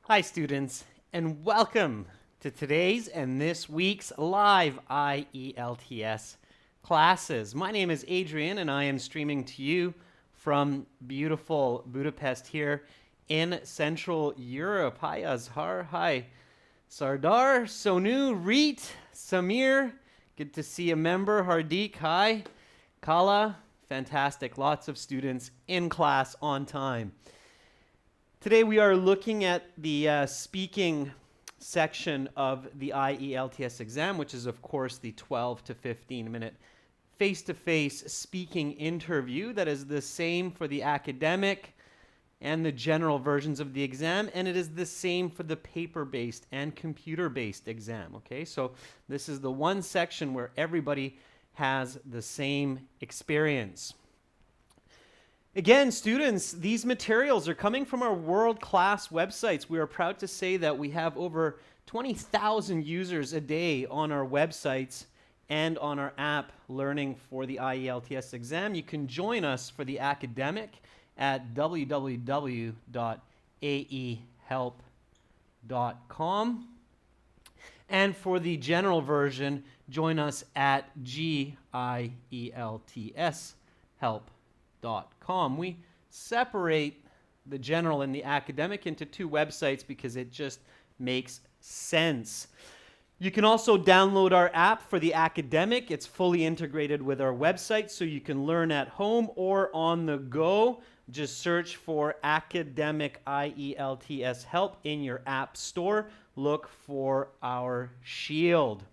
Hi students, and welcome to today's and this week's live IELTS classes. My name is Adrian and I am streaming to you from beautiful Budapest here in Central Europe. Hi Azhar, hi Sardar, Sonu, Reet, Samir, good to see a member, Hardik, hi, Kala, fantastic, lots of students in class on time. Today we are looking at the speaking section of the IELTS exam, which is of course the 12 to 15 minute face-to-face speaking interview that is the same for the academic and the general versions of the exam, and it is the same for the paper-based and computer-based exam. Okay, so this is the one section where everybody has the same experience. Again, students, these materials are coming from our world-class websites. We are proud to say that we have over 20,000 users a day on our websites and on our app learning for the IELTS exam. You can join us for the academic at www.aehelp.com. And for the general version, join us at gieltshelp.com. We separate the general and the academic into two websites because it just makes sense. You can also download our app for the academic. It's fully integrated with our website, so you can learn at home or on the go. Just search for Academic IELTS Help in your app store. Look for our shield.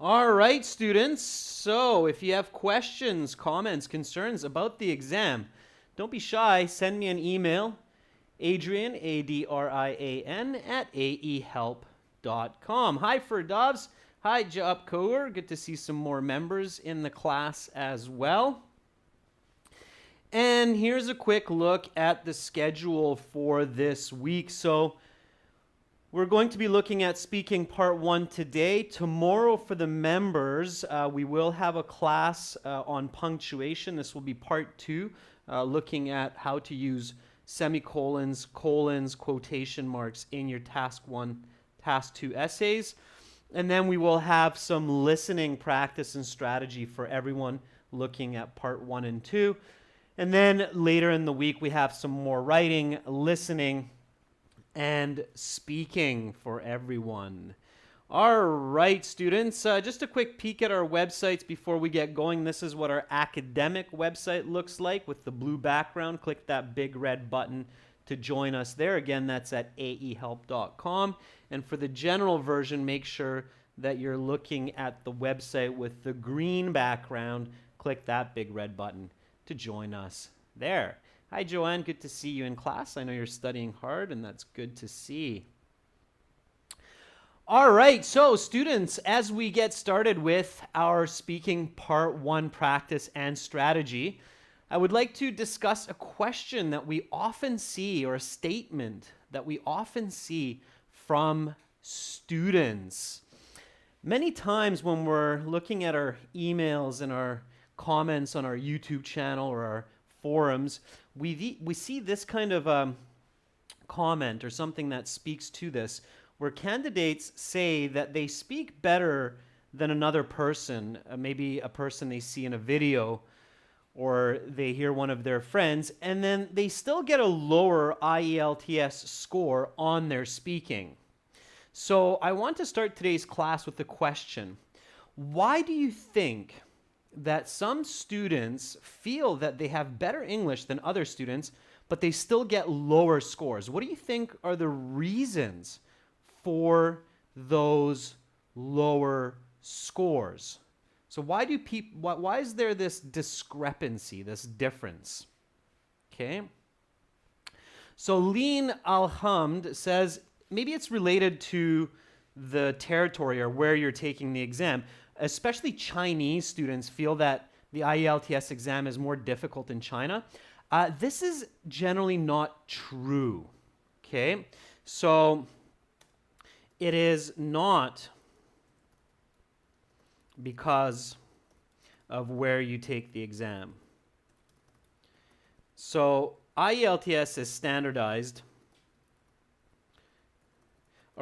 All right, students, so if you have questions, comments, concerns about the exam, don't be shy. Send me an email, Adrian, A-D-R-I-A-N, at aehelp.com. Hi, Ferdovs. Hi, Job Kaur. Good to see some more members in the class as well. And here's a quick look at the schedule for this week. So we're going to be looking at speaking part 1 today. Tomorrow for the members, we will have a class on punctuation. This will be part 2, looking at how to use semicolons, colons, quotation marks in your task 1, task 2 essays. And then we will have some listening practice and strategy for everyone looking at part 1 and 2. And then later in the week, we have some more writing, listening, and speaking for everyone. All right, students, just a quick peek at our websites before we get going. This is what our academic website looks like with the blue background. Click that big red button to join us there. Again, that's at aehelp.com. And for the general version, make sure that you're looking at the website with the green background. Click that big red button to join us there. Hi, Joanne. Good to see you in class. I know you're studying hard, and that's good to see. All right, so students, as we get started with our speaking part 1 practice and strategy, I would like to discuss a question that we often see, or a statement that we often see from students. Many times when we're looking at our emails and our comments on our YouTube channel or our forums, we see this kind of comment or something that speaks to this, where candidates say that they speak better than another person, maybe a person they see in a video or they hear one of their friends, and then they still get a lower IELTS score on their speaking. So I want to start today's class with the question, why do you think that some students feel that they have better English than other students, but they still get lower scores? What do you think are the reasons for those lower scores? So why is there this discrepancy, this difference? Okay. So Lean Alhamd says maybe it's related to the territory or where you're taking the exam. Especially Chinese students feel that the IELTS exam is more difficult in China. This is generally not true, okay? So it is not because of where you take the exam. So IELTS is standardized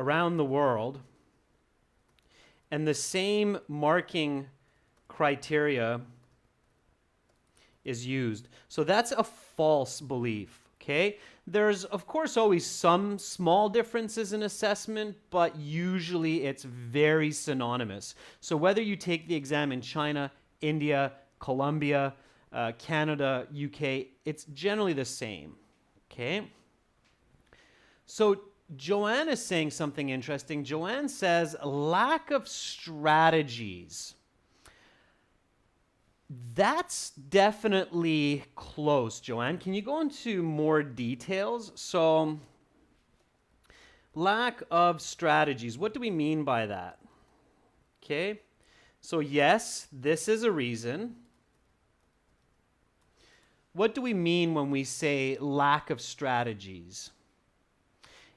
around the world, and the same marking criteria is used. So that's a false belief, okay? There's, of course, always some small differences in assessment, but usually it's very synonymous. So whether you take the exam in China, India, Colombia, Canada, UK, it's generally the same, okay? So Joanne is saying something interesting. Joanne says, lack of strategies. That's definitely close, Joanne. Can you go into more details? So, lack of strategies. What do we mean by that? Okay. So, yes, this is a reason. What do we mean when we say lack of strategies?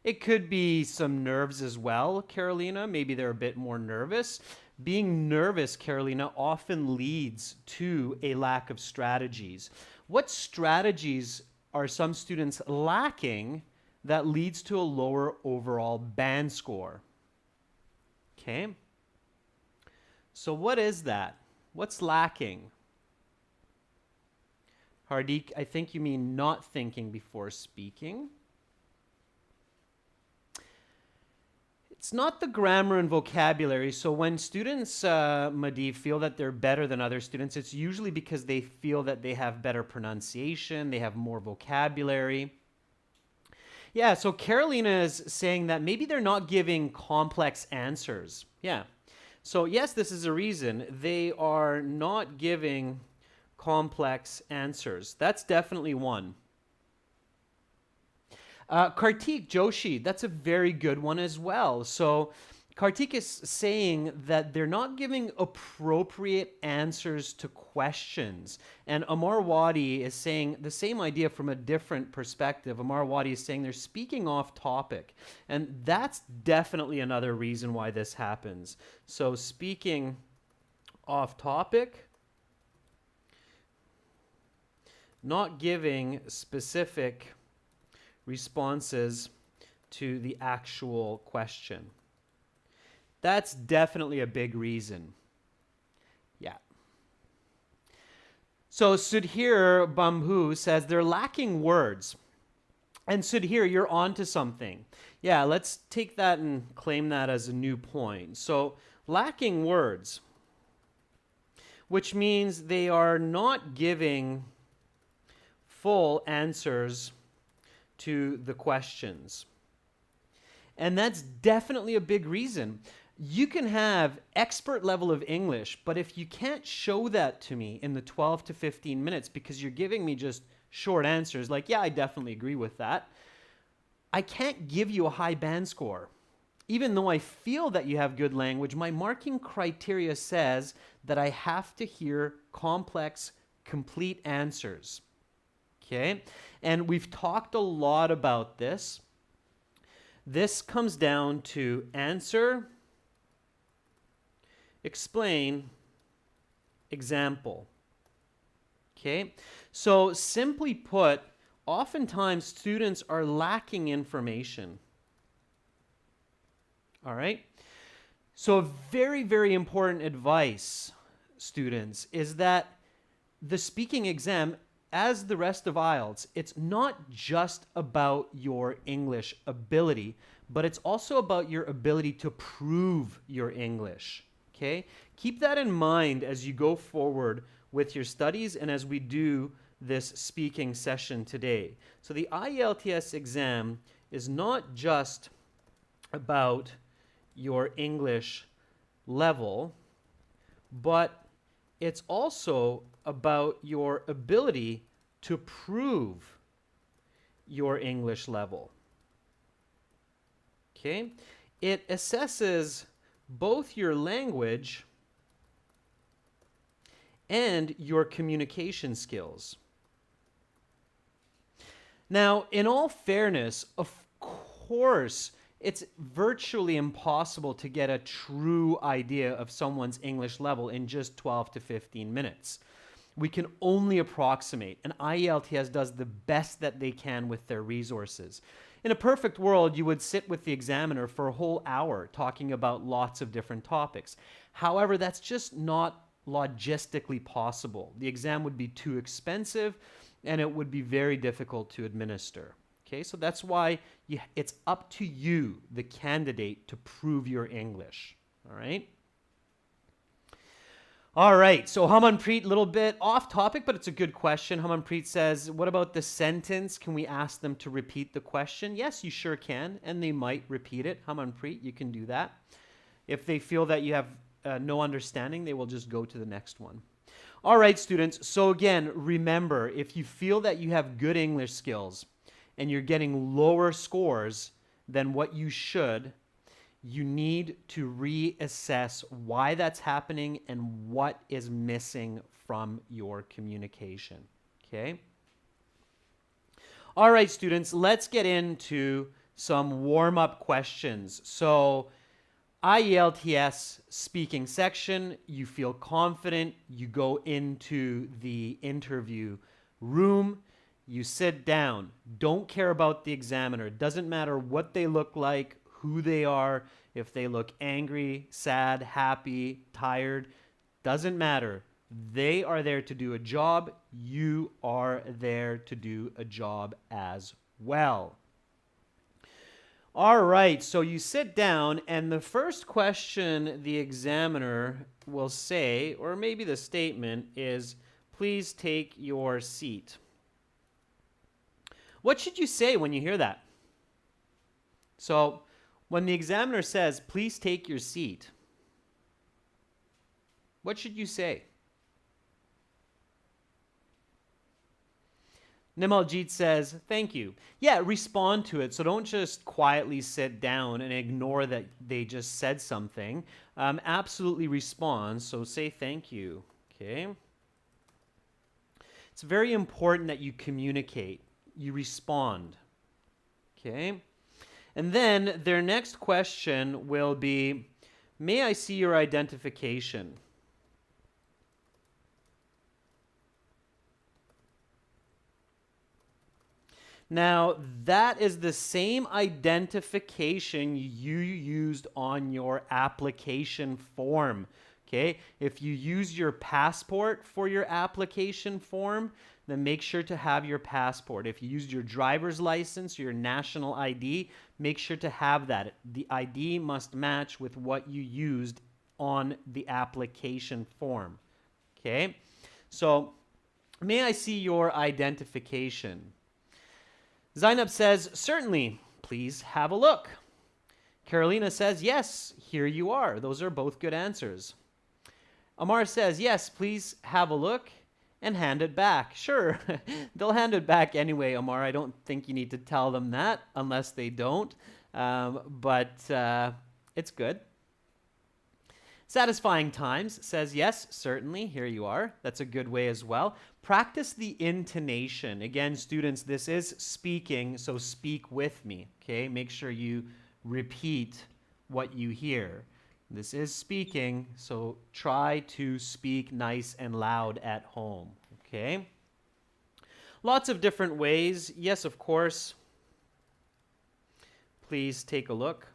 It could be some nerves as well, Carolina. Maybe they're a bit more nervous. Being nervous, Carolina, often leads to a lack of strategies. What strategies are some students lacking that leads to a lower overall band score? Okay. So what is that? What's lacking? Hardik, I think you mean not thinking before speaking. It's not the grammar and vocabulary. So when students, Madi, feel that they're better than other students, it's usually because they feel that they have better pronunciation, they have more vocabulary. Yeah, so Carolina is saying that maybe they're not giving complex answers. Yeah. So yes, this is a reason. They are not giving complex answers. That's definitely one. Kartik Joshi, that's a very good one as well. So Kartik is saying that they're not giving appropriate answers to questions. And Amar Wadi is saying the same idea from a different perspective. Amar Wadi is saying they're speaking off topic. And that's definitely another reason why this happens. So speaking off topic, not giving specific responses to the actual question. That's definitely a big reason. Yeah. So Sudhir Bambu says they're lacking words. And Sudhir, you're onto something. Yeah, let's take that and claim that as a new point. So lacking words, which means they are not giving full answers to the questions. And that's definitely a big reason. You can have expert level of English, but if you can't show that to me in the 12 to 15 minutes because you're giving me just short answers, like, yeah, I definitely agree with that, I can't give you a high band score. Even though I feel that you have good language, my marking criteria says that I have to hear complex, complete answers. Okay? And we've talked a lot about this. This comes down to answer, explain, example. Okay? So simply put, oftentimes students are lacking information. All right? So very, very important advice, students, is that the speaking exam, as the rest of IELTS, it's not just about your English ability, but it's also about your ability to prove your English, okay? Keep that in mind as you go forward with your studies and as we do this speaking session today. So the IELTS exam is not just about your English level, but it's also about your ability to prove your English level. Okay? It assesses both your language and your communication skills. Now, in all fairness, of course, it's virtually impossible to get a true idea of someone's English level in just 12 to 15 minutes. We can only approximate, and IELTS does the best that they can with their resources. In a perfect world, you would sit with the examiner for a whole hour talking about lots of different topics. However, that's just not logistically possible. The exam would be too expensive and it would be very difficult to administer. Okay, so that's why it's up to you, the candidate, to prove your English. All right? All right, so Hamanpreet, a little bit off topic, but it's a good question. Hamanpreet says, what about the sentence? Can we ask them to repeat the question? Yes, you sure can, and they might repeat it. Hamanpreet, you can do that. If they feel that you have no understanding, they will just go to the next one. All right, students, so again, remember, if you feel that you have good English skills and you're getting lower scores than what you should, you need to reassess why that's happening and what is missing from your communication, okay? All right, students, let's get into some warm-up questions. So, IELTS speaking section, you feel confident, you go into the interview room, you sit down, don't care about the examiner. It doesn't matter what they look like, who they are, if they look angry, sad, happy, tired, doesn't matter. They are there to do a job. You are there to do a job as well. All right, so you sit down, and the first question the examiner will say, or maybe the statement, is, please take your seat. What should you say when you hear that? So, when the examiner says, please take your seat, what should you say? Nimaljit says, thank you. Yeah, respond to it. So don't just quietly sit down and ignore that they just said something. Absolutely respond. So say thank you. Okay. It's very important that you communicate. You respond. Okay. And then their next question will be, may I see your identification? Now, that is the same identification you used on your application form. Okay? If you use your passport for your application form, then make sure to have your passport. If you used your driver's license, your national ID, make sure to have that. The ID must match with what you used on the application form. Okay? So, may I see your identification? Zainab says, certainly, please have a look. Carolina says, yes, here you are. Those are both good answers. Amar says, yes, please have a look and hand it back. Sure, they'll hand it back anyway, Amar. I don't think you need to tell them that unless they don't, but it's good. Satisfying Times says, yes, certainly, here you are. That's a good way as well. Practice the intonation. Again, students, this is speaking, so speak with me, okay? Make sure you repeat what you hear. This is speaking, so try to speak nice and loud at home, okay? Lots of different ways. Yes, of course. Please take a look.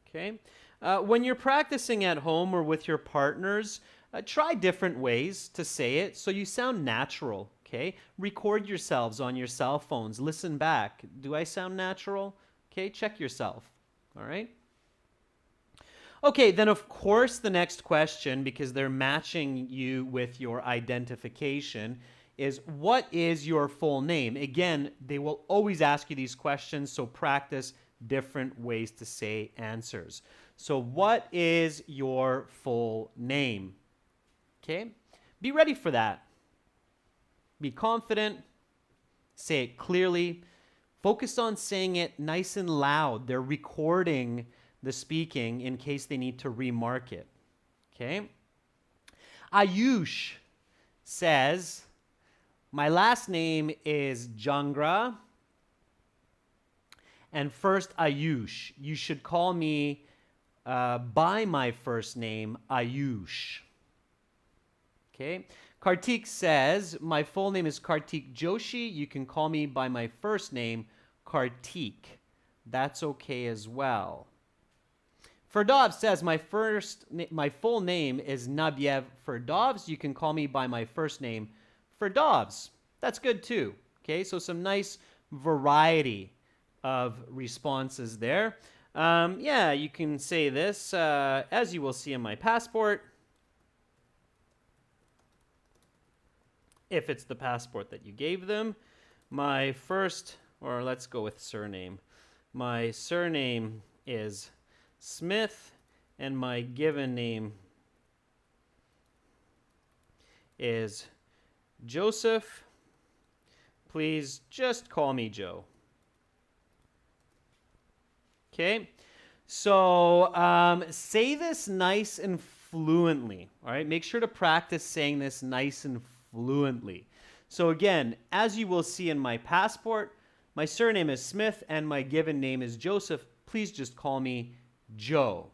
Okay? When you're practicing at home or with your partners, try different ways to say it so you sound natural, okay? Record yourselves on your cell phones. Listen back. Do I sound natural? Okay, check yourself, all right? Okay, then of course the next question, because they're matching you with your identification, is what is your full name? Again, they will always ask you these questions, so practice different ways to say answers. So what is your full name? Okay, be ready for that. Be confident, say it clearly, focus on saying it nice and loud. They're recording the speaking in case they need to remark it. Okay? Ayush says, my last name is Jangra, and first Ayush. You should call me by my first name, Ayush. Okay? Kartik says, my full name is Kartik Joshi. You can call me by my first name, Kartik. That's okay as well. Ferdov says, my full name is Nabiev Ferdovs. You can call me by my first name, Ferdovs. That's good too. Okay, so some nice variety of responses there. Yeah, you can say this, as you will see in my passport, if it's the passport that you gave them. My first, or let's go with surname. My surname is Smith, and my given name is Joseph. Please just call me Joe. Okay, so say this nice and fluently, all right? Make sure to practice saying this nice and fluently. So again, as you will see in my passport, my surname is Smith and my given name is Joseph. Please just call me Joe.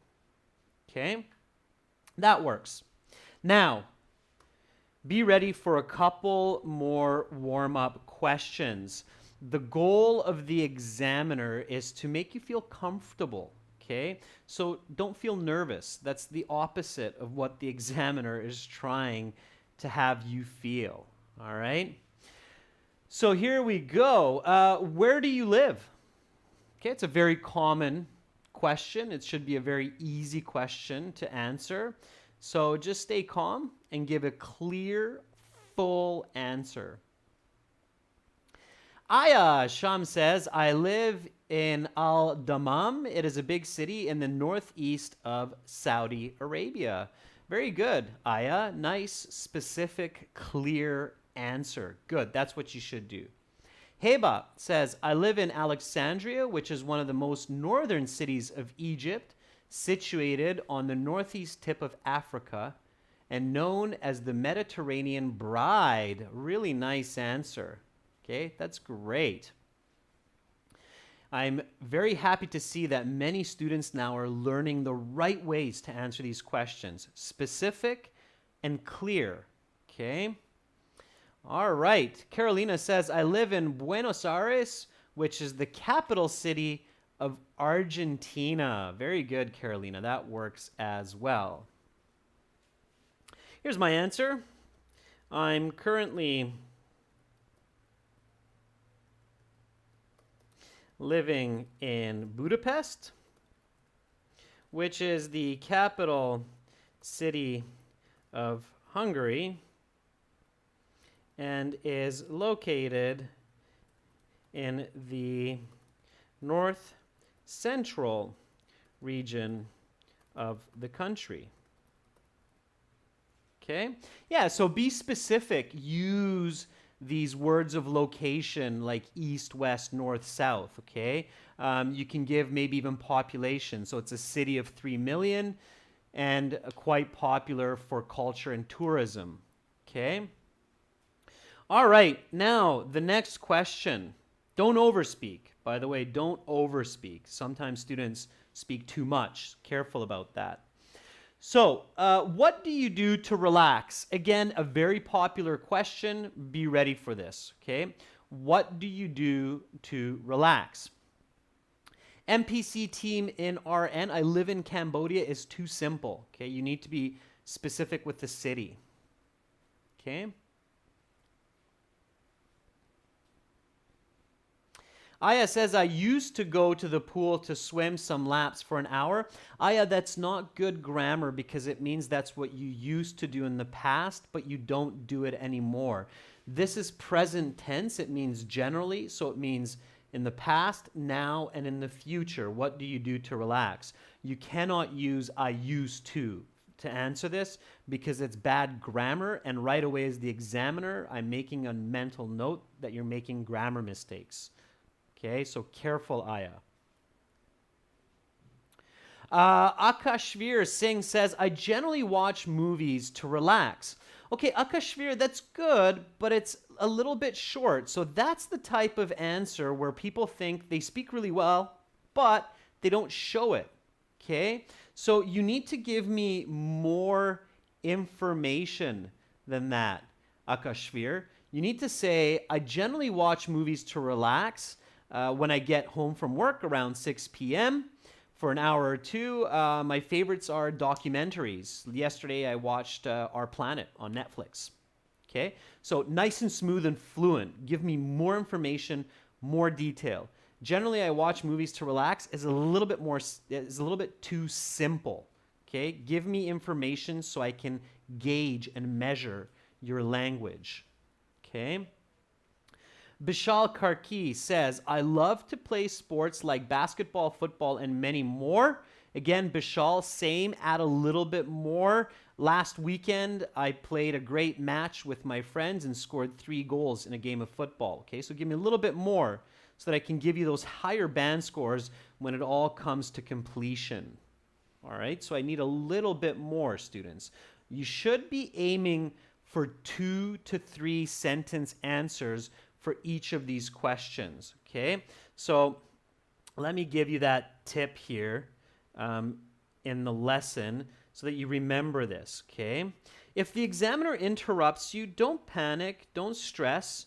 Okay, that works. Now, be ready for a couple more warm-up questions. The goal of the examiner is to make you feel comfortable, okay? So don't feel nervous. That's the opposite of what the examiner is trying to have you feel, all right? So here we go. Where do you live? Okay, it's a very common question. It should be a very easy question to answer. So just stay calm and give a clear, full answer. Aya Sham says, I live in Al Dammam. It is a big city in the northeast of Saudi Arabia. Very good, Aya. Nice, specific, clear answer. Good, that's what you should do. Heba says, I live in Alexandria, which is one of the most northern cities of Egypt, situated on the northeast tip of Africa and known as the Mediterranean Bride. Really nice answer. Okay, that's great. I'm very happy to see that many students now are learning the right ways to answer these questions. Specific and clear. Okay. All right. Carolina says, I live in Buenos Aires, which is the capital city of Argentina. Very good, Carolina. That works as well. Here's my answer. I'm currently living in Budapest, which is the capital city of Hungary and is located in the north central region of the country. Okay? Yeah, so be specific. Use these words of location like east, west, north, south, okay? You can give maybe even population. So it's a city of 3 million and quite popular for culture and tourism, okay? All right, now the next question. Don't overspeak. By the way, don't overspeak. Sometimes students speak too much. Careful about that. So, what do you do to relax? Again, a very popular question. Be ready for this, okay? What do you do to relax? MPC team in RN, I live in Cambodia, is too simple, okay? You need to be specific with the city, okay? Aya says, I used to go to the pool to swim some laps for an hour. Aya, that's not good grammar because it means that's what you used to do in the past, but you don't do it anymore. This is present tense. It means generally, so it means in the past, now, and in the future. What do you do to relax? You cannot use I used to answer this because it's bad grammar, and right away as the examiner, I'm making a mental note that you're making grammar mistakes. Okay, so careful, Aya. Akashvir Singh says, I generally watch movies to relax. Okay, Akashvir, that's good, but it's a little bit short. So that's the type of answer where people think they speak really well, but they don't show it. Okay, so you need to give me more information than that, Akashvir. You need to say, I generally watch movies to relax, when I get home from work around 6 p.m. for an hour or two. My favorites are documentaries. Yesterday I watched Our Planet on Netflix. Okay, so nice and smooth and fluent. Give me more information, more detail. Generally, I watch movies to relax. Is a little bit too simple. Okay, give me information so I can gauge and measure your language. Okay. Bishal Karki says, I love to play sports like basketball, football, and many more. Again, Bishal, same, add a little bit more. Last weekend, I played a great match with my friends and scored 3 goals in a game of football. Okay, so give me a little bit more so that I can give you those higher band scores when it all comes to completion. All right, so I need a little bit more, students. You should be aiming for 2 to 3 sentence answers for each of these questions, okay? So let me give you that tip here in the lesson so that you remember this, okay? If the examiner interrupts you, don't panic, don't stress.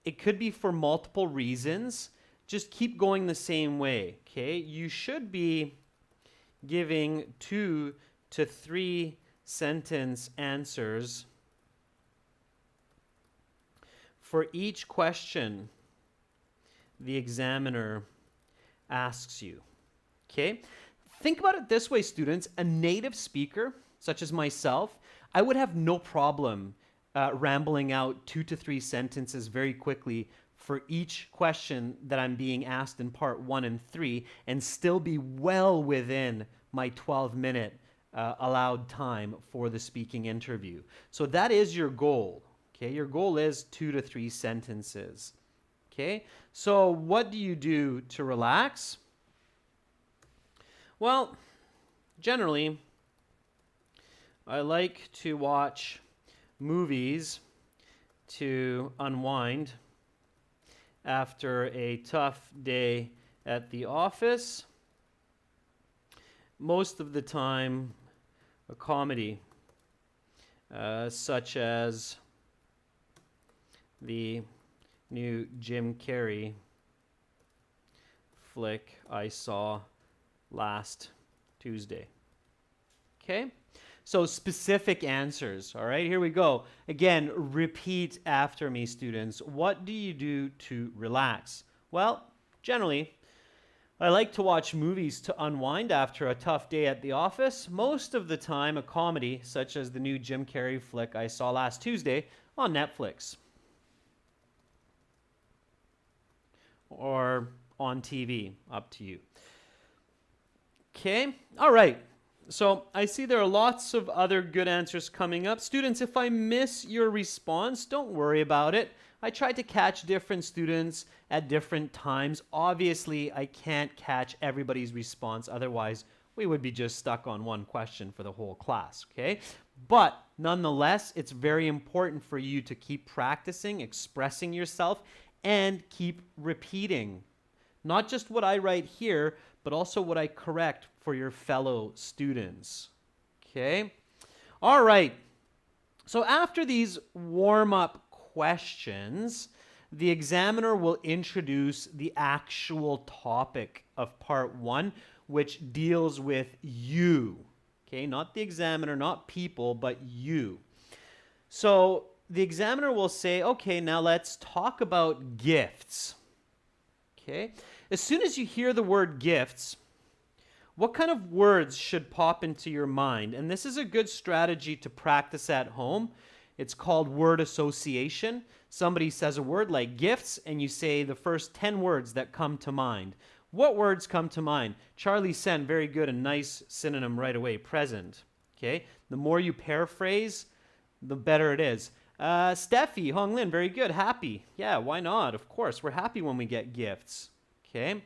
It could be for multiple reasons. Just keep going the same way, okay? You should be giving 2 to 3 sentence answers for each question the examiner asks you, okay? Think about it this way, students. A native speaker, such as myself, I would have no problem rambling out 2 to 3 sentences very quickly for each question that I'm being asked in part 1 and 3 and still be well within my 12-minute allowed time for the speaking interview. So that is your goal. Okay, your goal is 2 to 3 sentences. Okay, so what do you do to relax? Well, generally, I like to watch movies to unwind after a tough day at the office. Most of the time, a comedy, such as the new Jim Carrey flick I saw last Tuesday. Okay? So specific answers, all right? Here we go. Again, repeat after me, students. What do you do to relax? Well, generally, I like to watch movies to unwind after a tough day at the office. Most of the time, a comedy, such as the new Jim Carrey flick I saw last Tuesday on Netflix. Or on TV, up to you. Okay, all right. So I see there are lots of other good answers coming up. Students, if I miss your response, don't worry about it. I tried to catch different students at different times. Obviously, I can't catch everybody's response. Otherwise, we would be just stuck on one question for the whole class, okay? But nonetheless, it's very important for you to keep practicing, expressing yourself, and keep repeating. Not just what I write here, but also what I correct for your fellow students. Okay? All right. So after these warm-up questions, the examiner will introduce the actual topic of part 1, which deals with you. Okay? Not the examiner, not people, but you. So the examiner will say, okay, now let's talk about gifts. Okay? As soon as you hear the word gifts, what kind of words should pop into your mind? And this is a good strategy to practice at home. It's called word association. Somebody says a word like gifts, and you say the first 10 words that come to mind. What words come to mind? Charlie Sen, very good, a nice synonym right away, present. Okay? The more you paraphrase, the better it is. Steffi, Hong Lin, very good, happy. Yeah, why not? Of course, we're happy when we get gifts. Okay?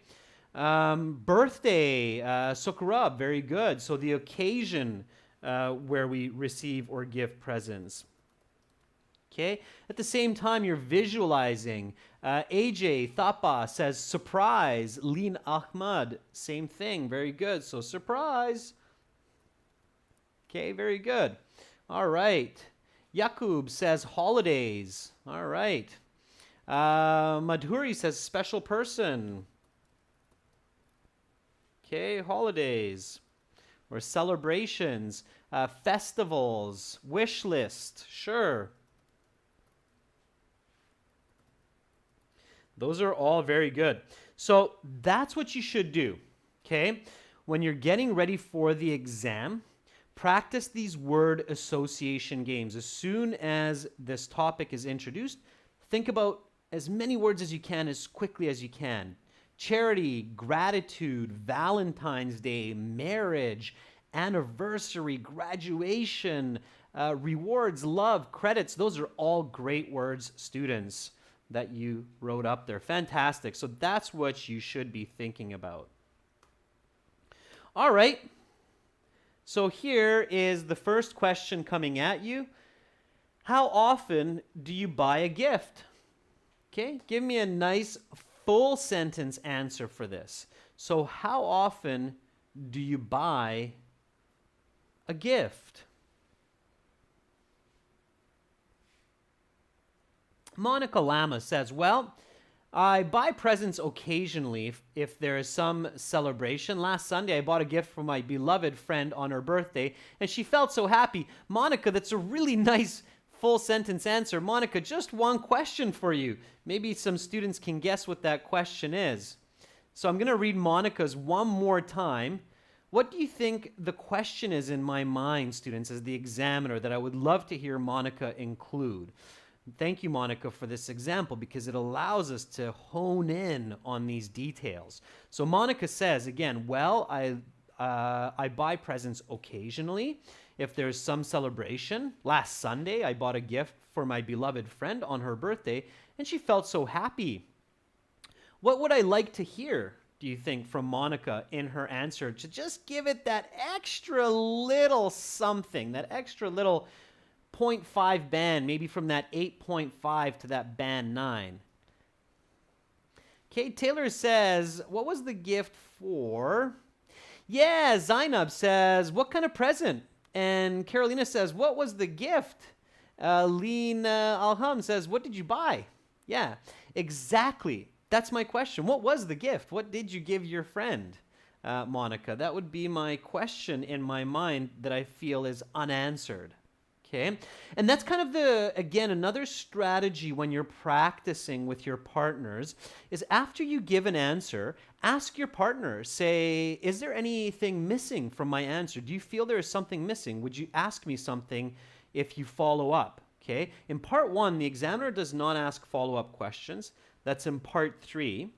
Birthday, Sokurab, very good. So the occasion where we receive or give presents. Okay? At the same time, you're visualizing. AJ Thapa says surprise. Lin Ahmad, same thing, very good. So surprise. Okay, very good. All right. Yakub says holidays. All right. Madhuri says special person. Okay, holidays or celebrations, festivals, wish list. Sure. Those are all very good. So that's what you should do, okay? When you're getting ready for the exam, practice these word association games. As soon as this topic is introduced, think about as many words as you can as quickly as you can. Charity, gratitude, Valentine's Day, marriage, anniversary, graduation, rewards, love, credits. Those are all great words, students, that you wrote up there. Fantastic. So that's what you should be thinking about. All right. So here is the first question coming at you. How often do you buy a gift? Okay, give me a nice full sentence answer for this. So how often do you buy a gift? Monica Lama says, well, I buy presents occasionally if there is some celebration. Last Sunday, I bought a gift for my beloved friend on her birthday, and she felt so happy. Monica, that's a really nice full sentence answer. Monica, just one question for you. Maybe some students can guess what that question is. So I'm going to read Monica's one more time. What do you think the question is in my mind, students, as the examiner, that I would love to hear Monica include? Thank you, Monica, for this example because it allows us to hone in on these details. So Monica says, again, well, I buy presents occasionally if there's some celebration. Last Sunday, I bought a gift for my beloved friend on her birthday, and she felt so happy. What would I like to hear, do you think, from Monica in her answer to just give it that extra little something, that extra little 0.5 band, maybe from that 8.5 to that band 9. Okay, Taylor says, what was the gift for? Yeah, Zainab says, what kind of present? And Carolina says, what was the gift? Lean Alham says, what did you buy? Yeah, exactly. That's my question. What was the gift? What did you give your friend, Monica? That would be my question in my mind that I feel is unanswered. Okay, and that's kind of again, another strategy when you're practicing with your partners is after you give an answer, ask your partner, say, is there anything missing from my answer? Do you feel there is something missing? Would you ask me something if you follow up? Okay, in part 1, the examiner does not ask follow-up questions. That's in part 3.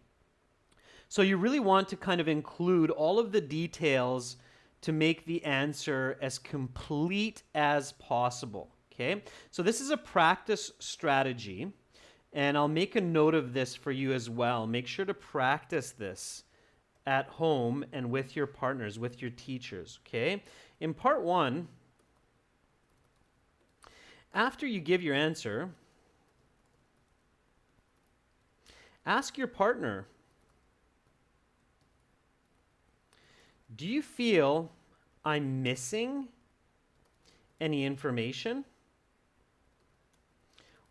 So you really want to kind of include all of the details to make the answer as complete as possible, okay? So this is a practice strategy, and I'll make a note of this for you as well. Make sure to practice this at home and with your partners, with your teachers, okay? In part 1, after you give your answer, ask your partner, do you feel I'm missing any information?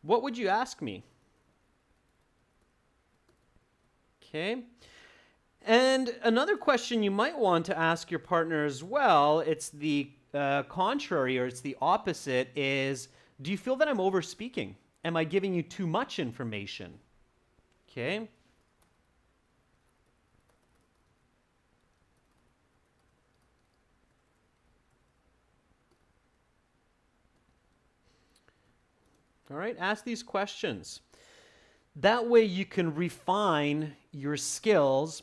What would you ask me? Okay. And another question you might want to ask your partner as well, it's the contrary, or it's the opposite, is do you feel that I'm over speaking? Am I giving you too much information? Okay. All right, ask these questions. That way you can refine your skills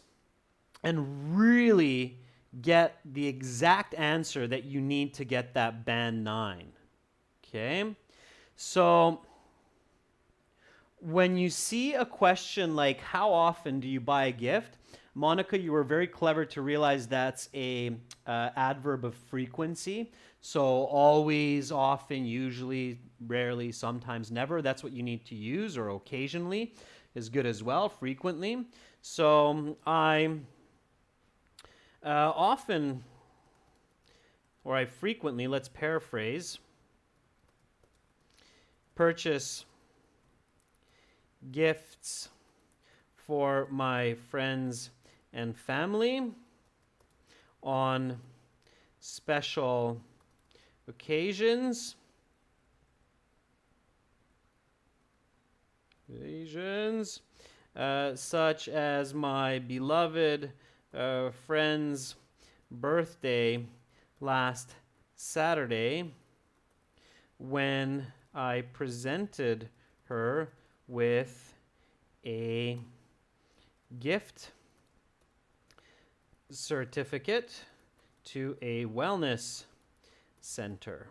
and really get the exact answer that you need to get that band 9. Okay? So when you see a question like, how often do you buy a gift? Monica, you were very clever to realize that's a adverb of frequency. So always, often, usually, rarely, sometimes, never. That's what you need to use, or occasionally is good as well, frequently. So I often, or I frequently, let's paraphrase, purchase gifts for my friends and family on special occasions. Such as my beloved friend's birthday last Saturday, when I presented her with a gift certificate to a wellness center.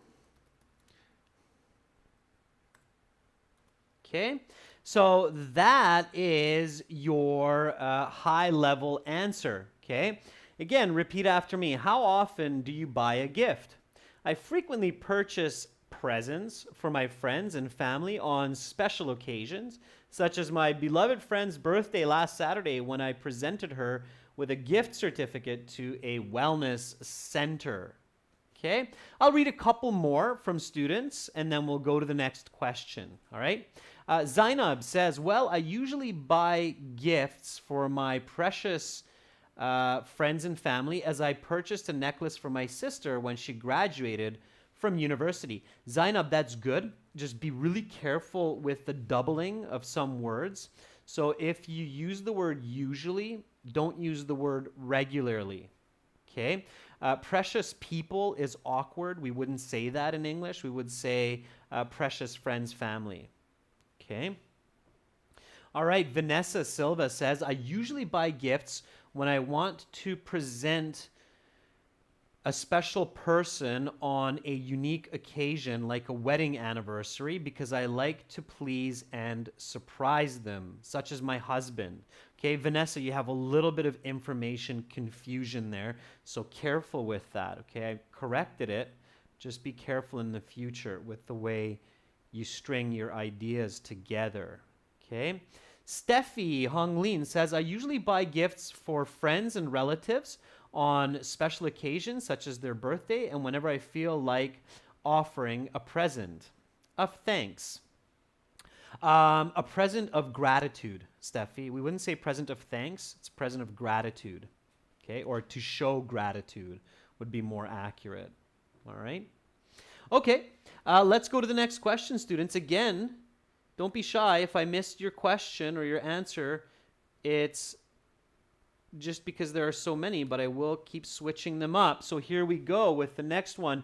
Okay, so that is your high-level answer. Okay, again, repeat after me. How often do you buy a gift? I frequently purchase presents for my friends and family on special occasions, such as my beloved friend's birthday last Saturday, when I presented her with a gift certificate to a wellness center. Okay, I'll read a couple more from students and then we'll go to the next question. All right. Zainab says, well, I usually buy gifts for my precious friends and family, as I purchased a necklace for my sister when she graduated from university. Zainab, that's good. Just be really careful with the doubling of some words. So if you use the word usually, don't use the word regularly. Okay? Precious people is awkward. We wouldn't say that in English. We would say precious friends, family. Okay? All right, Vanessa Silva says, I usually buy gifts when I want to present a special person on a unique occasion like a wedding anniversary, because I like to please and surprise them, such as my husband. Okay, Vanessa, you have a little bit of information confusion there, so careful with that. Okay, I corrected it. Just be careful in the future with the way you string your ideas together. Okay, Steffi Honglin says, I usually buy gifts for friends and relatives on special occasions such as their birthday and whenever I feel like offering a present of thanks. A present of gratitude, Steffi. We wouldn't say present of thanks, it's present of gratitude. Okay, or to show gratitude would be more accurate. All right. Okay, let's go to the next question, students. Again, don't be shy. If I missed your question or your answer, it's just because there are so many, but I will keep switching them up. So here we go with the next one.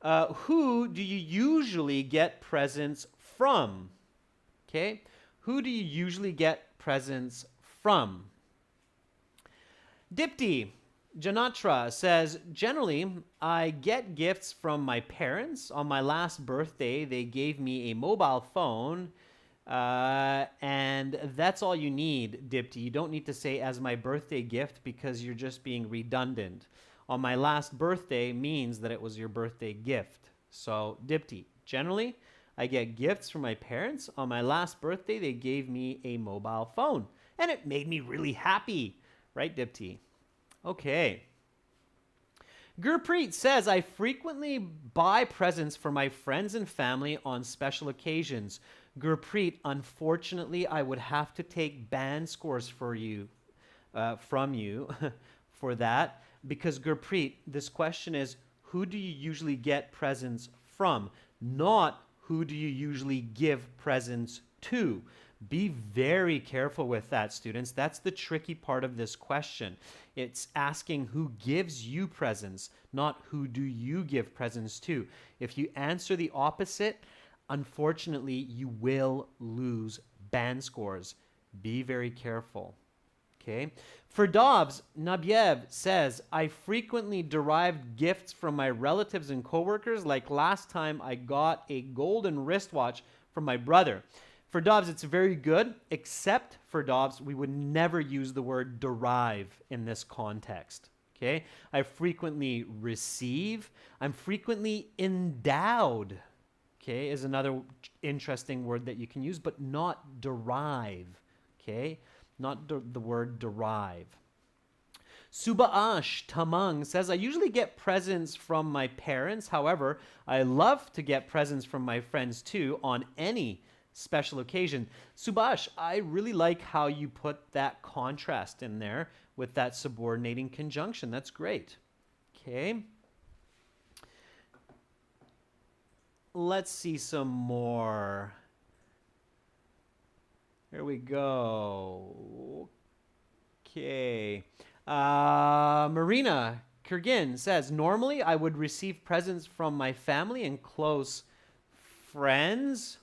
Who do you usually get presents from? Okay, who do you usually get presents from? Dipti Janatra says, generally, I get gifts from my parents. On my last birthday, they gave me a mobile phone, and that's all you need, Dipti. You don't need to say as my birthday gift because you're just being redundant. On my last birthday means that it was your birthday gift. So, Dipti, generally, I get gifts from my parents. On my last birthday, they gave me a mobile phone, and it made me really happy. Right, Dipti? Okay. Gurpreet says, I frequently buy presents for my friends and family on special occasions. Gurpreet, unfortunately, I would have to take band scores for you, from you for that, because Gurpreet, this question is, who do you usually get presents from? Not who do you usually give presents to? Be very careful with that, students. That's the tricky part of this question. It's asking who gives you presents, not who do you give presents to. If you answer the opposite, unfortunately, you will lose band scores. Be very careful. Okay. For Dobbs, Nabiev says, I frequently derive gifts from my relatives and coworkers, like last time I got a golden wristwatch from my brother. For Dobbs, it's very good, except for Dobbs, we would never use the word derive in this context. Okay? I frequently receive. I'm frequently endowed. Okay, is another interesting word that you can use, but not derive. Okay? Not the word derive. Subaash Tamang says, I usually get presents from my parents. However, I love to get presents from my friends too on any special occasion. Subhash, I really like how you put that contrast in there with that subordinating conjunction. That's great. Okay. Let's see some more. Here we go. Okay. Marina Kurgin says, normally I would receive presents from my family and close friends.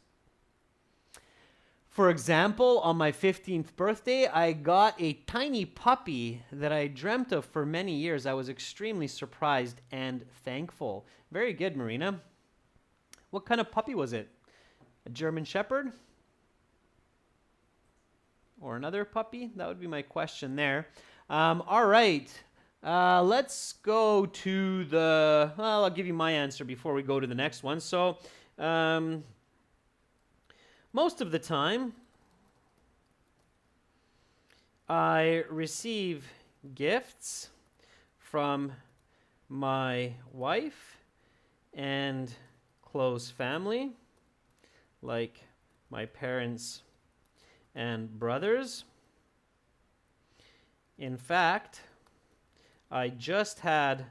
For example, on my 15th birthday, I got a tiny puppy that I dreamt of for many years. I was extremely surprised and thankful. Very good, Marina. What kind of puppy was it? A German Shepherd? Or another puppy? That would be my question there. All right. Let's go to the... Well, I'll give you my answer before we go to the next one. So, most of the time, I receive gifts from my wife and close family, like my parents and brothers. In fact, I just had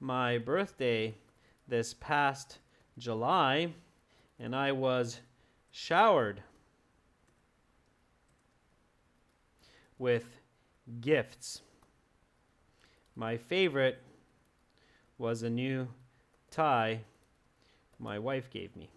my birthday this past July, and I was showered with gifts. My favorite was a new tie my wife gave me.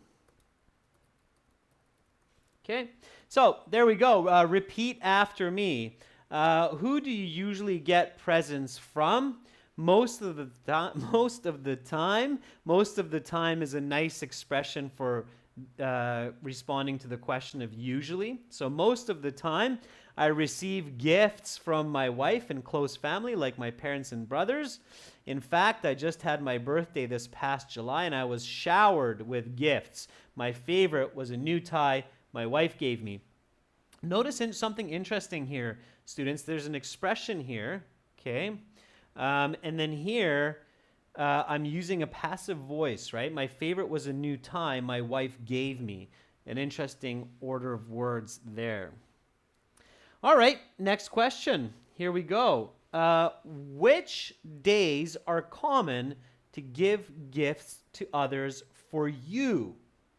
Okay, so there we go. Repeat after me. Who do you usually get presents from? Most of the time is a nice expression for responding to the question of usually. So most of the time, I receive gifts from my wife and close family, like my parents and brothers. In fact, I just had my birthday this past July, and I was showered with gifts. My favorite was a new tie my wife gave me. Notice something interesting here, students. There's an expression here, okay? And then here, I'm using a passive voice, right? My favorite was a new tie my wife gave me. An interesting order of words there. All right, next question. Here we go. Which days are common to give gifts to others for you?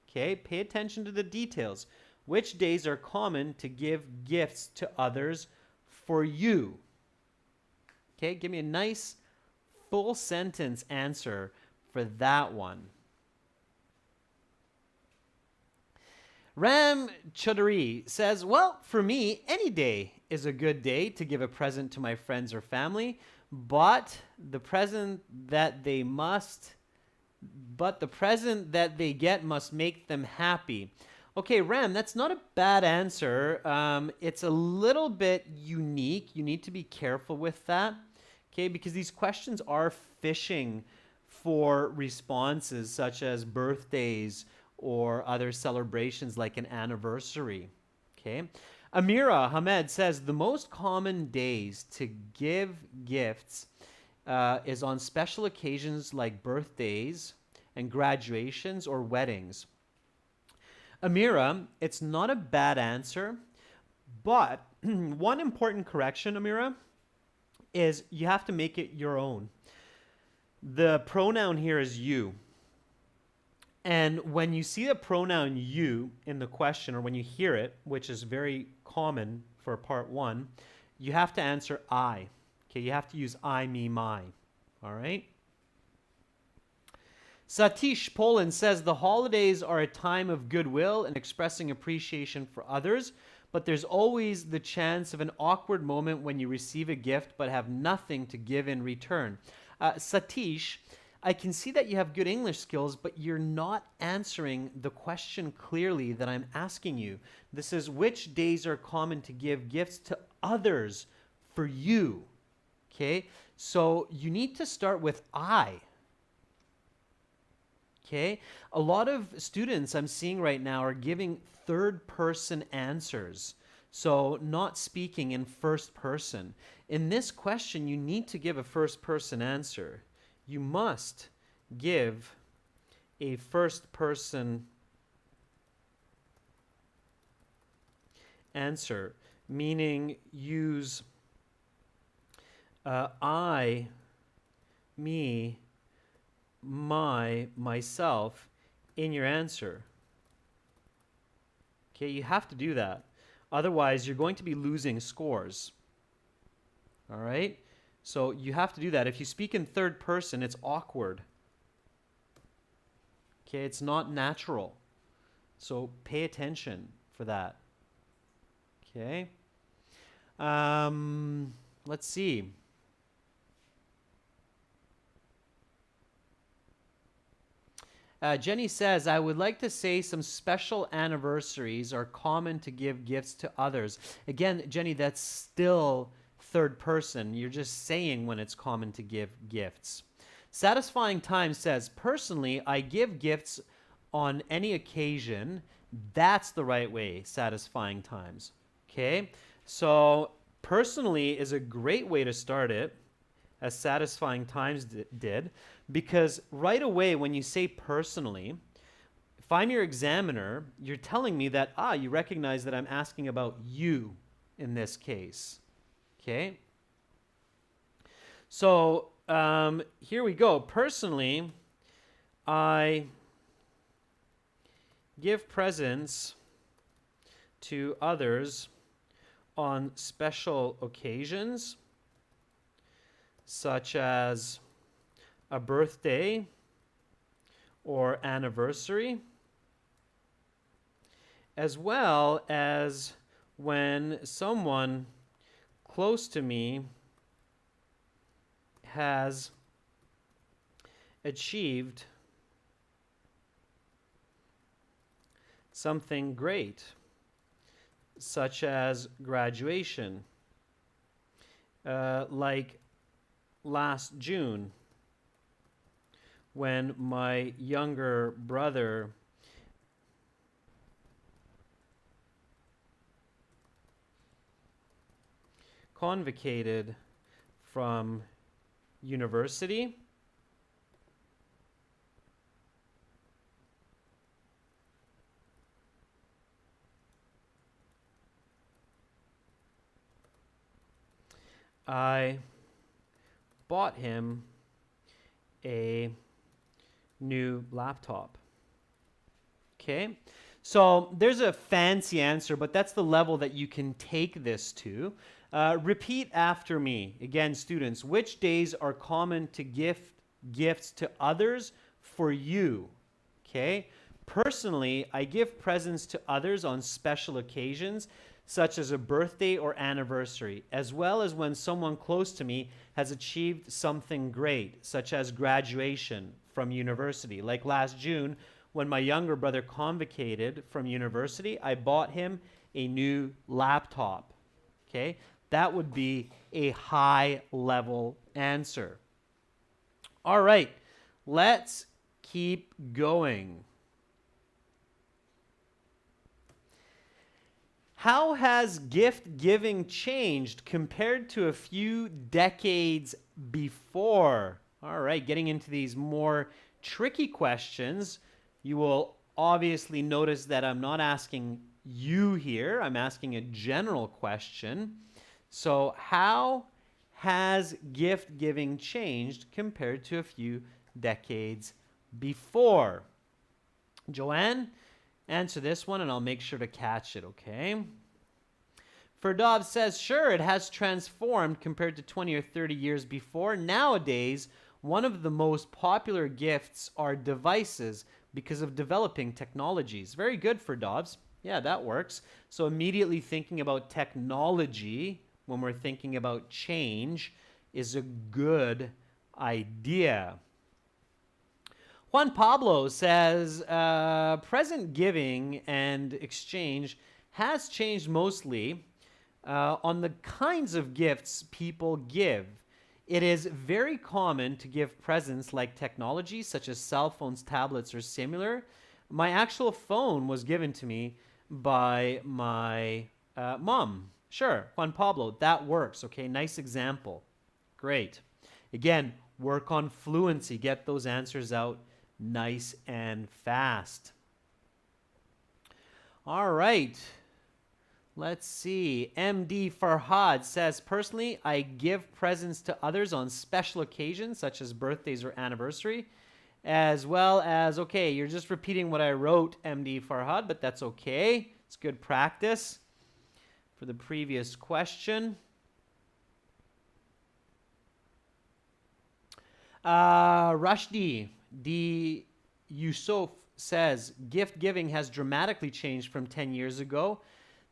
Okay, pay attention to the details. Which days are common to give gifts to others for you? Okay, give me a nice full sentence answer for that one. Ram Chaudhary says, well, for me, any day is a good day to give a present to my friends or family, but the present that they get must make them happy. Okay, Ram, that's not a bad answer. It's a little bit unique. You need to be careful with that, okay, because these questions are fishing for responses such as birthdays or other celebrations like an anniversary, okay? Amira Hamed says, the most common days to give gifts is on special occasions like birthdays and graduations or weddings. Amira, it's not a bad answer, but one important correction, Amira, is you have to make it your own. The pronoun here is you. And when you see the pronoun you in the question, or when you hear it, which is very common for part one, you have to answer I. Okay, you have to use I, me, my. All right? Satish Poland says, the holidays are a time of goodwill and expressing appreciation for others, but there's always the chance of an awkward moment when you receive a gift but have nothing to give in return. Satish, I can see that you have good English skills, but you're not answering the question clearly that I'm asking you. This is, which days are common to give gifts to others for you? Okay, so you need to start with I. Okay, a lot of students I'm seeing right now are giving third-person answers, so not speaking in first person. In this question, you need to give a first-person answer. You must give a first-person answer, meaning use I, me, my, myself in your answer. Okay, you have to do that. Otherwise, you're going to be losing scores. All right? So you have to do that. If you speak in third person, it's awkward. Okay, it's not natural. So pay attention for that. Okay. Let's see. Jenny says, I would like to say some special anniversaries are common to give gifts to others. Again, Jenny, that's still third person. You're just saying when it's common to give gifts. Satisfying Time says, personally, I give gifts on any occasion. That's the right way, Satisfying Times. Okay? So, personally is a great way to start it, as Satisfying Times did, because right away when you say personally, if I'm your examiner, you're telling me that, you recognize that I'm asking about you in this case. Okay? So, here we go. Personally, I give presents to others on special occasions, such as a birthday or anniversary, as well as when someone close to me has achieved something great, such as graduation, like last June, when my younger brother convocated from university. I bought him a new laptop. Okay, so there's a fancy answer, but that's the level that you can take this to. Repeat after me. Again, students, which days are common to gift gifts to others for you? Okay, personally, I give presents to others on special occasions, such as a birthday or anniversary, as well as when someone close to me has achieved something great, such as graduation from university. Like last June, when my younger brother convocated from university, I bought him a new laptop. Okay, that would be a high-level answer. All right, let's keep going. How has gift giving changed compared to a few decades before? All right, getting into these more tricky questions, you will obviously notice that I'm not asking you here. I'm asking a general question. So how has gift giving changed compared to a few decades before? Joanne? Answer this one and I'll make sure to catch it, okay? Ferdov says, sure, it has transformed compared to 20 or 30 years before. Nowadays, one of the most popular gifts are devices because of developing technologies. Very good, Ferdovs. Yeah, that works. So immediately thinking about technology when we're thinking about change is a good idea. Juan Pablo says, present giving and exchange has changed mostly on the kinds of gifts people give. It is very common to give presents like technology, such as cell phones, tablets, or similar. My actual phone was given to me by my mom. Sure, Juan Pablo, that works. Okay, nice example. Great. Again, work on fluency. Get those answers out nice and fast. All right. Let's see. MD Farhad says, personally, I give presents to others on special occasions, such as birthdays or anniversary, as well as, okay, you're just repeating what I wrote, MD Farhad, but that's okay. It's good practice for the previous question. Rushdie D. Yusuf says, gift giving has dramatically changed from 10 years ago.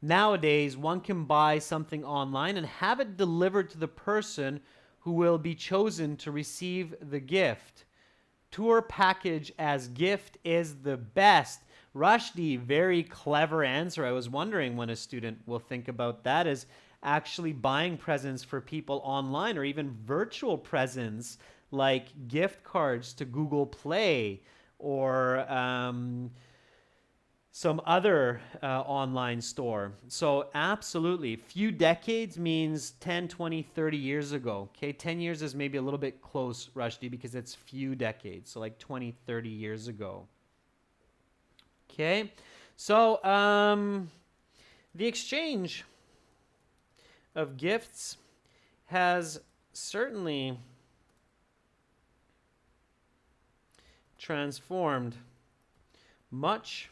Nowadays, one can buy something online and have it delivered to the person who will be chosen to receive the gift. Tour package as gift is the best. Rushdie, very clever answer. I was wondering when a student will think about that, is actually buying presents for people online, or even virtual presents like gift cards to Google Play, or some other online store. So absolutely, few decades means 10, 20, 30 years ago. Okay, 10 years is maybe a little bit close, Rushdie, because it's few decades, so like 20, 30 years ago. Okay, so the exchange of gifts has certainly transformed much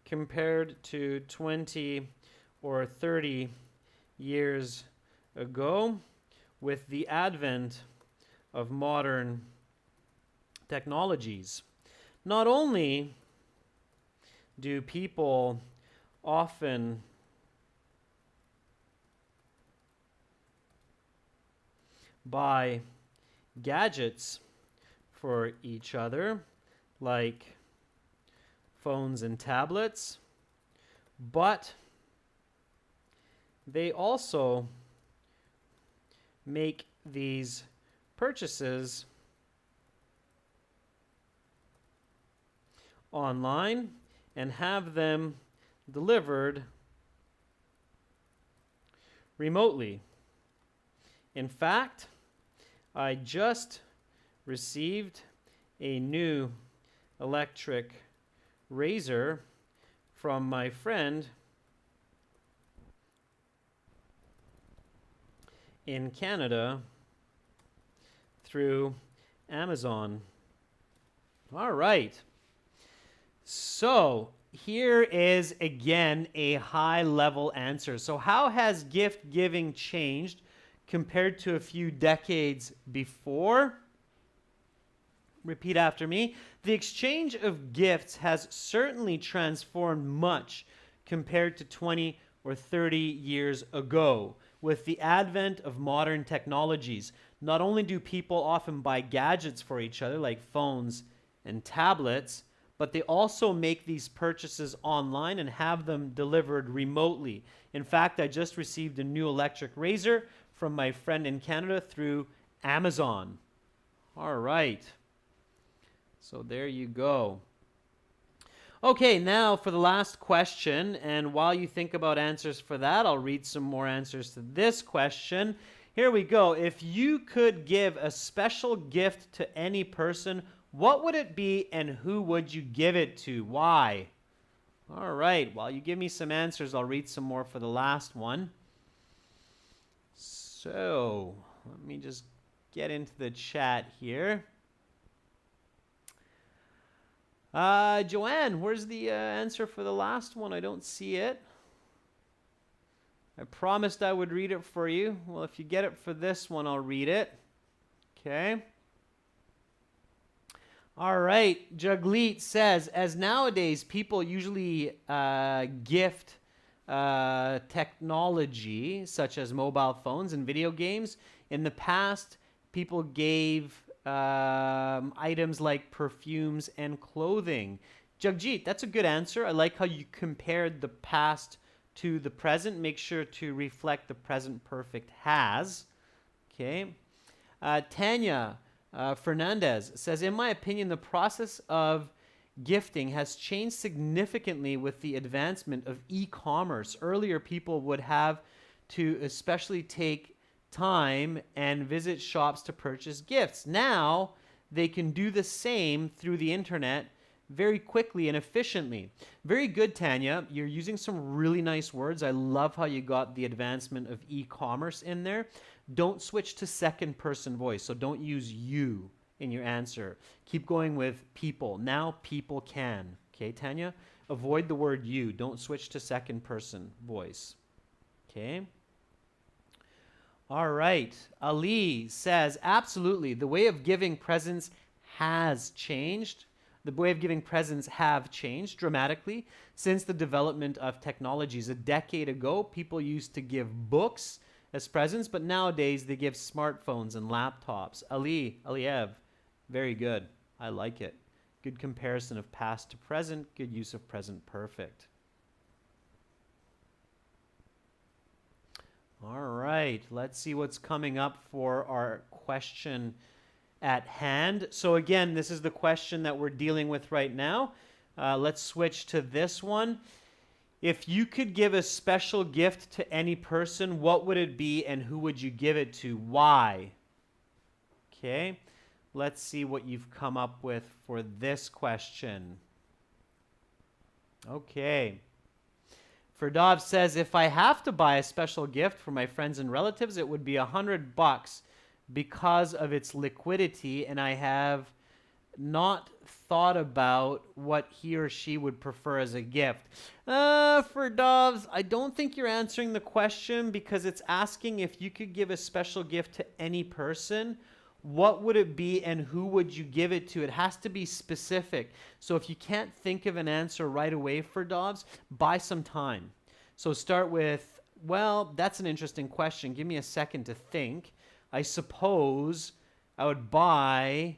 compared to 20 or 30 years ago with the advent of modern technologies. Not only do people often buy gadgets for each other, like phones and tablets, but they also make these purchases online and have them delivered remotely. In fact, I just received a new electric razor from my friend in Canada through Amazon. All right. So here is again a high-level answer. So how has gift giving changed compared to a few decades before? Repeat after me. The exchange of gifts has certainly transformed much compared to 20 or 30 years ago with the advent of modern technologies. Not only do people often buy gadgets for each other like phones and tablets, but they also make these purchases online and have them delivered remotely. In fact, I just received a new electric razor from my friend in Canada through Amazon. All right. So there you go. Okay, now for the last question, and while you think about answers for that, I'll read some more answers to this question. Here we go. If you could give a special gift to any person, what would it be and who would you give it to? Why? All right, while you give me some answers, I'll read some more for the last one. So, let me just get into the chat here. Joanne, where's the answer for the last one? I don't see it. I promised I would read it for you. Well, if you get it for this one, I'll read it. Okay. All right. Jagleet says, as nowadays people usually gift technology, such as mobile phones and video games, in the past, people gave items like perfumes and clothing. Jagjit, that's a good answer. I like how you compared the past to the present. Make sure to reflect the present perfect has. Okay. Tanya Fernandez says, in my opinion, the process of gifting has changed significantly with the advancement of e-commerce. Earlier, people would have to especially take time and visit shops to purchase gifts. Now, they can do the same through the internet very quickly and efficiently. Very good, Tanya. You're using some really nice words. I love how you got the advancement of e-commerce in there. Don't switch to second person voice. So don't use you in your answer. Keep going with people. Now people can. Okay, Tanya? Avoid the word you. Don't switch to second person voice. Okay? All right. Ali says, absolutely. The way of giving presents has changed. The way of giving presents have changed dramatically since the development of technologies. A decade ago, people used to give books as presents, but nowadays they give smartphones and laptops. Aliev, very good. I like it. Good comparison of past to present, good use of present perfect. All right, let's see what's coming up for our question at hand. So again, this is the question that we're dealing with right now. Let's switch to this one. If you could give a special gift to any person, what would it be and who would you give it to? Why? Okay, let's see what you've come up with for this question. Okay. Ferdov says, if I have to buy a special gift for my friends and relatives, it would be $100 because of its liquidity, and I have not thought about what he or she would prefer as a gift. Ferdov, I don't think you're answering the question because it's asking if you could give a special gift to any person, what would it be and who would you give it to? It has to be specific. So if you can't think of an answer right away for Dobbs, buy some time. So start with, well, that's an interesting question. Give me a second to think. I suppose I would buy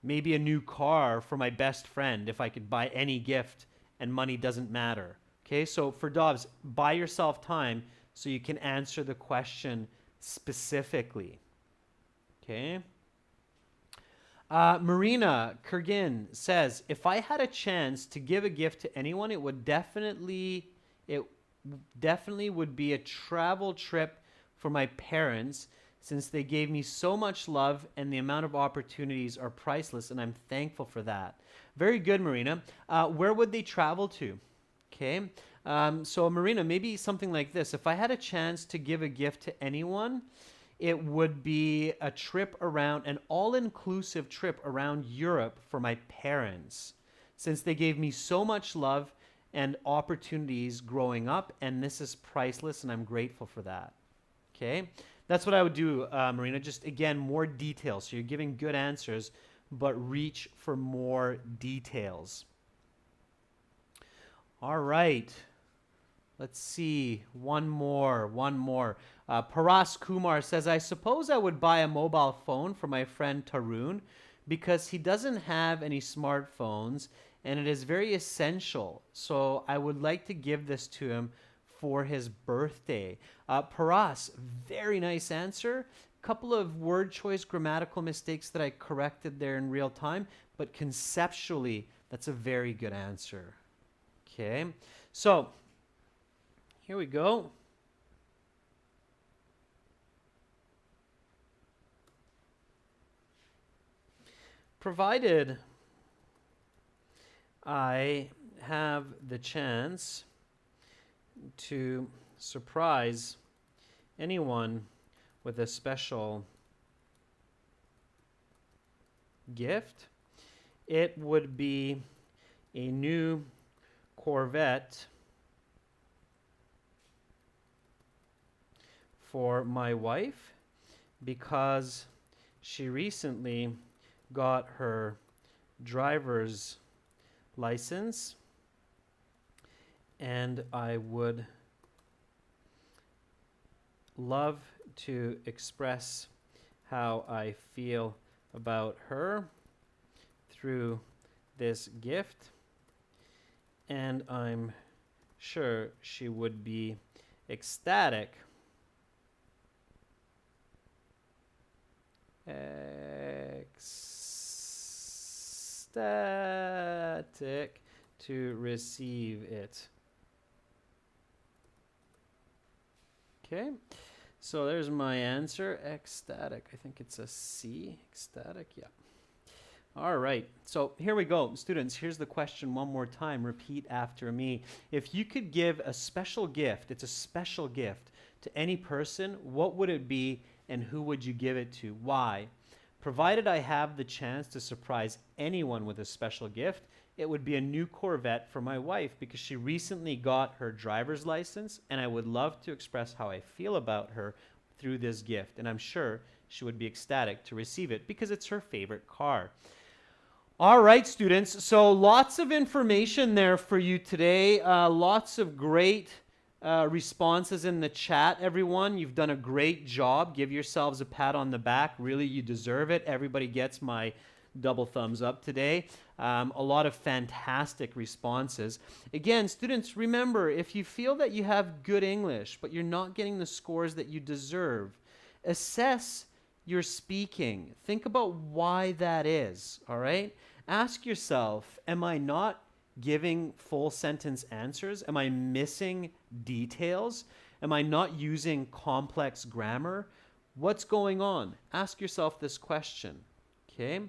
maybe a new car for my best friend if I could buy any gift and money doesn't matter. Okay, so for Dobbs, buy yourself time so you can answer the question specifically. Okay. Marina Kurgin says, if I had a chance to give a gift to anyone, it definitely would be a travel trip for my parents, since they gave me so much love and the amount of opportunities are priceless, and I'm thankful for that. Very good, Marina. Where would they travel to? Okay. So Marina, maybe something like this. If I had a chance to give a gift to anyone, it would be a trip around, an all-inclusive trip around Europe for my parents, since they gave me so much love and opportunities growing up, and this is priceless, and I'm grateful for that. Okay? That's what I would do, Marina. Just, again, more details. So you're giving good answers, but reach for more details. All right. Let's see. One more. Paras Kumar says, I suppose I would buy a mobile phone for my friend Tarun because he doesn't have any smartphones and it is very essential. So I would like to give this to him for his birthday. Paras, very nice answer. Couple of word choice grammatical mistakes that I corrected there in real time, but conceptually, that's a very good answer. Okay, so here we go. Provided I have the chance to surprise anyone with a special gift, it would be a new Corvette for my wife because she recently got her driver's license, and I would love to express how I feel about her through this gift, and I'm sure she would be ecstatic to receive it. Okay, so there's my answer. Ecstatic. I think it's a C. Ecstatic, yeah. All right, so here we go. Students, here's the question one more time. Repeat after me. If you could give a special gift, it's a special gift, to any person, what would it be and who would you give it to? Why? Provided I have the chance to surprise anyone with a special gift, it would be a new Corvette for my wife because she recently got her driver's license, and I would love to express how I feel about her through this gift, and I'm sure she would be ecstatic to receive it because it's her favorite car. All right, students. So lots of information there for you today. Lots of great responses in the chat, everyone. You've done a great job. Give yourselves a pat on the back. Really, you deserve it. Everybody gets my double thumbs up today. A lot of fantastic responses. Again, students, remember, if you feel that you have good English, but you're not getting the scores that you deserve, assess your speaking. Think about why that is, all right? Ask yourself, am I not giving full sentence answers? Am I missing details? Am I not using complex grammar? What's going on? Ask yourself this question, okay?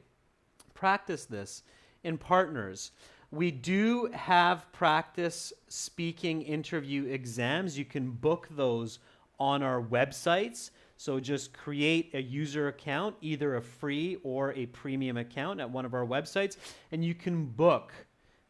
Practice this in partners. We do have practice speaking interview exams. You can book those on our websites. So just create a user account, either a free or a premium account at one of our websites, and you can book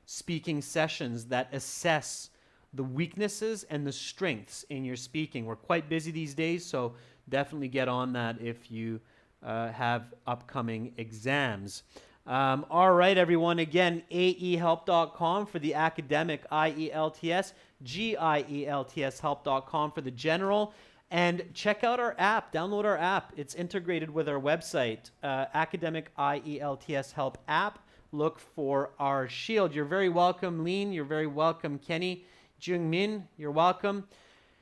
speaking sessions that assess the weaknesses and the strengths in your speaking. We're quite busy these days, so definitely get on that if you have upcoming exams. All right, everyone. Again, aehelp.com for the academic IELTS, GIELTS help.com for the general. And check out our app. Download our app. It's integrated with our website, Academic IELTS Help app. Look for our shield. You're very welcome, Lean. You're very welcome, Kenny. Jung Min, you're welcome.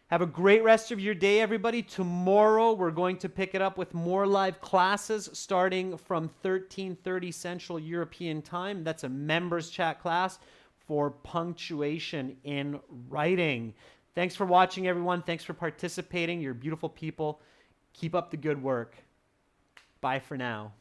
Have a great rest of your day, everybody. Tomorrow, we're going to pick it up with more live classes starting from 13:30 Central European Time. That's a members chat class for punctuation in writing. Thanks for watching, everyone. Thanks for participating. You're beautiful people. Keep up the good work. Bye for now.